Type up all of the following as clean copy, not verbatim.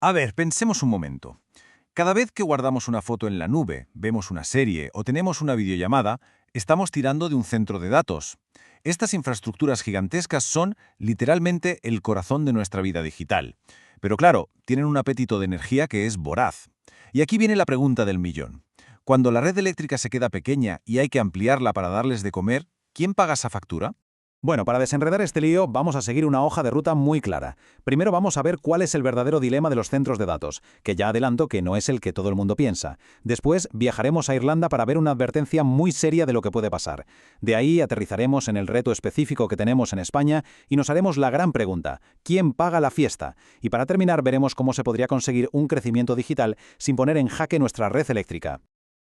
A ver, pensemos un momento. Cada vez que guardamos una foto en la nube, vemos una serie o tenemos una videollamada, estamos tirando de un centro de datos. Estas infraestructuras gigantescas son, literalmente, el corazón de nuestra vida digital. Pero claro, tienen un apetito de energía que es voraz. Y aquí viene la pregunta del millón. Cuando la red eléctrica se queda pequeña y hay que ampliarla para darles de comer, ¿quién paga esa factura? Bueno, para desenredar este lío vamos a seguir una hoja de ruta muy clara. Primero vamos a ver cuál es el verdadero dilema de los centros de datos, que ya adelanto que no es el que todo el mundo piensa. Después viajaremos a Irlanda para ver una advertencia muy seria de lo que puede pasar. De ahí aterrizaremos en el reto específico que tenemos en España y nos haremos la gran pregunta: ¿quién paga la fiesta? Y para terminar veremos cómo se podría conseguir un crecimiento digital sin poner en jaque nuestra red eléctrica.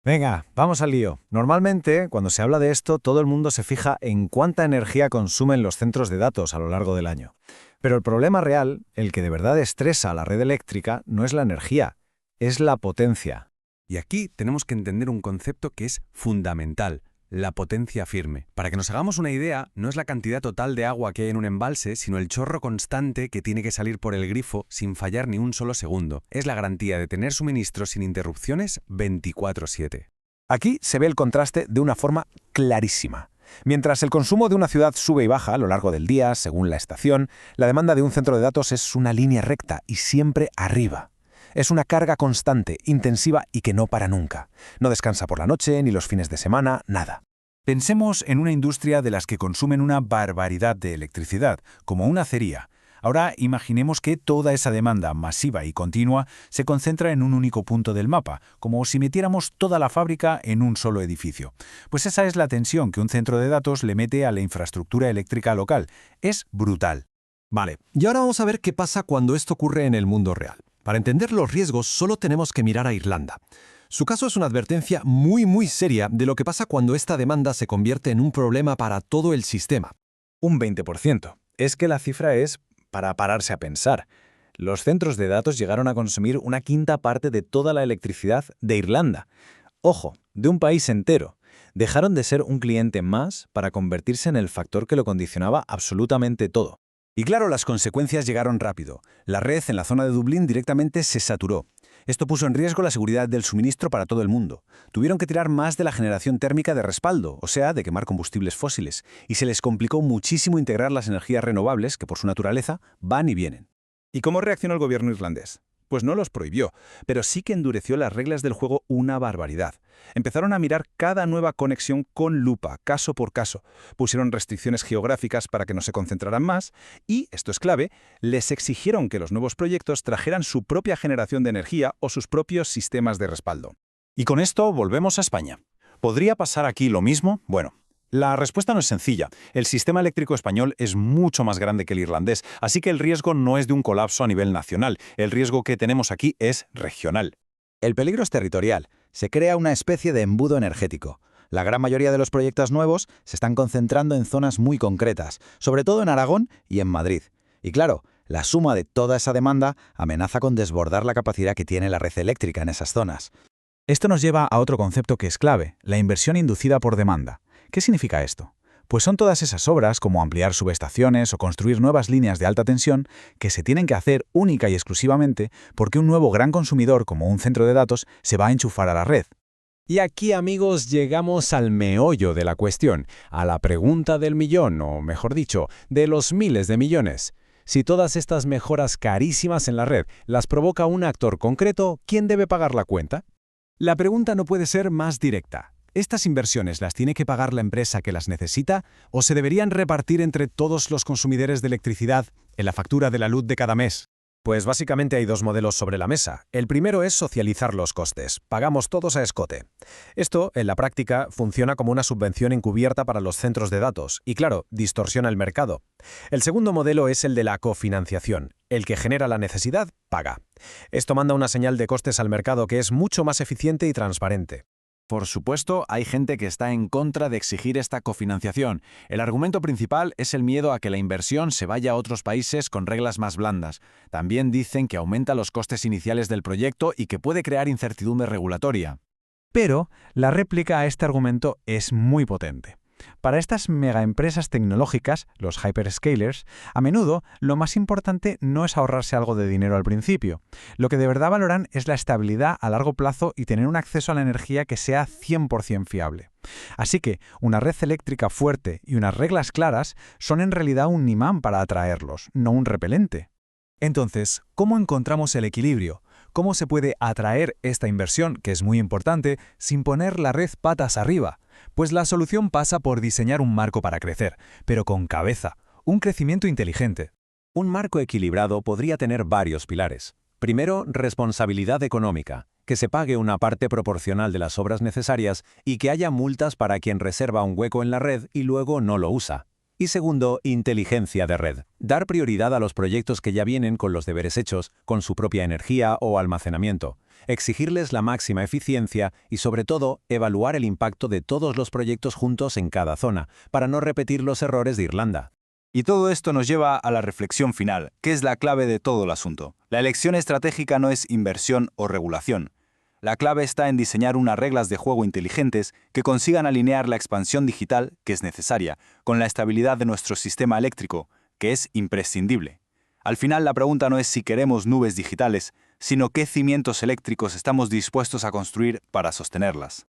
Venga, vamos al lío. Normalmente, cuando se habla de esto, todo el mundo se fija en cuánta energía consumen los centros de datos a lo largo del año. Pero el problema real, el que de verdad estresa a la red eléctrica, no es la energía, es la potencia. Y aquí tenemos que entender un concepto que es fundamental: la potencia firme. Para que nos hagamos una idea, no es la cantidad total de agua que hay en un embalse, sino el chorro constante que tiene que salir por el grifo sin fallar ni un solo segundo. Es la garantía de tener suministro sin interrupciones 24/7. Aquí se ve el contraste de una forma clarísima. Mientras el consumo de una ciudad sube y baja a lo largo del día, según la estación, la demanda de un centro de datos es una línea recta y siempre arriba. Es una carga constante, intensiva y que no para nunca. No descansa por la noche, ni los fines de semana, nada. Pensemos en una industria de las que consumen una barbaridad de electricidad, como una acería. Ahora imaginemos que toda esa demanda masiva y continua se concentra en un único punto del mapa, como si metiéramos toda la fábrica en un solo edificio. Pues esa es la tensión que un centro de datos le mete a la infraestructura eléctrica local. Es brutal. Vale, y ahora vamos a ver qué pasa cuando esto ocurre en el mundo real. Para entender los riesgos solo tenemos que mirar a Irlanda. Su caso es una advertencia muy seria de lo que pasa cuando esta demanda se convierte en un problema para todo el sistema. Un 20%. Es que la cifra es para pararse a pensar. Los centros de datos llegaron a consumir una quinta parte de toda la electricidad de Irlanda. Ojo, de un país entero. Dejaron de ser un cliente más para convertirse en el factor que lo condicionaba absolutamente todo. Y claro, las consecuencias llegaron rápido. La red en la zona de Dublín directamente se saturó. Esto puso en riesgo la seguridad del suministro para todo el mundo. Tuvieron que tirar más de la generación térmica de respaldo, o sea, de quemar combustibles fósiles, y se les complicó muchísimo integrar las energías renovables, que por su naturaleza van y vienen. ¿Y cómo reaccionó el gobierno irlandés? Pues no los prohibió, pero sí que endureció las reglas del juego una barbaridad. Empezaron a mirar cada nueva conexión con lupa, caso por caso. Pusieron restricciones geográficas para que no se concentraran más y, esto es clave, les exigieron que los nuevos proyectos trajeran su propia generación de energía o sus propios sistemas de respaldo. Y con esto volvemos a España. ¿Podría pasar aquí lo mismo? Bueno, la respuesta no es sencilla. El sistema eléctrico español es mucho más grande que el irlandés, así que el riesgo no es de un colapso a nivel nacional. El riesgo que tenemos aquí es regional. El peligro es territorial. Se crea una especie de embudo energético. La gran mayoría de los proyectos nuevos se están concentrando en zonas muy concretas, sobre todo en Aragón y en Madrid. Y claro, la suma de toda esa demanda amenaza con desbordar la capacidad que tiene la red eléctrica en esas zonas. Esto nos lleva a otro concepto que es clave: la inversión inducida por demanda. ¿Qué significa esto? Pues son todas esas obras, como ampliar subestaciones o construir nuevas líneas de alta tensión, que se tienen que hacer única y exclusivamente porque un nuevo gran consumidor, como un centro de datos, se va a enchufar a la red. Y aquí, amigos, llegamos al meollo de la cuestión, a la pregunta del millón, o mejor dicho, de los miles de millones. Si todas estas mejoras carísimas en la red las provoca un actor concreto, ¿quién debe pagar la cuenta? La pregunta no puede ser más directa. ¿Estas inversiones las tiene que pagar la empresa que las necesita o se deberían repartir entre todos los consumidores de electricidad en la factura de la luz de cada mes? Pues básicamente hay dos modelos sobre la mesa. El primero es socializar los costes. Pagamos todos a escote. Esto, en la práctica, funciona como una subvención encubierta para los centros de datos y, claro, distorsiona el mercado. El segundo modelo es el de la cofinanciación. El que genera la necesidad, paga. Esto manda una señal de costes al mercado que es mucho más eficiente y transparente. Por supuesto, hay gente que está en contra de exigir esta cofinanciación. El argumento principal es el miedo a que la inversión se vaya a otros países con reglas más blandas. También dicen que aumenta los costes iniciales del proyecto y que puede crear incertidumbre regulatoria. Pero la réplica a este argumento es muy potente. Para estas megaempresas tecnológicas, los hyperscalers, a menudo lo más importante no es ahorrarse algo de dinero al principio. Lo que de verdad valoran es la estabilidad a largo plazo y tener un acceso a la energía que sea 100% fiable. Así que una red eléctrica fuerte y unas reglas claras son en realidad un imán para atraerlos, no un repelente. Entonces, ¿cómo encontramos el equilibrio? ¿Cómo se puede atraer esta inversión, que es muy importante, sin poner la red patas arriba? Pues la solución pasa por diseñar un marco para crecer, pero con cabeza, un crecimiento inteligente. Un marco equilibrado podría tener varios pilares. Primero, responsabilidad económica, que se pague una parte proporcional de las obras necesarias y que haya multas para quien reserva un hueco en la red y luego no lo usa. Y segundo, inteligencia de red. Dar prioridad a los proyectos que ya vienen con los deberes hechos, con su propia energía o almacenamiento. Exigirles la máxima eficiencia y, sobre todo, evaluar el impacto de todos los proyectos juntos en cada zona, para no repetir los errores de Irlanda. Y todo esto nos lleva a la reflexión final, que es la clave de todo el asunto. La elección estratégica no es inversión o regulación. La clave está en diseñar unas reglas de juego inteligentes que consigan alinear la expansión digital, que es necesaria, con la estabilidad de nuestro sistema eléctrico, que es imprescindible. Al final, la pregunta no es si queremos nubes digitales, sino qué cimientos eléctricos estamos dispuestos a construir para sostenerlas.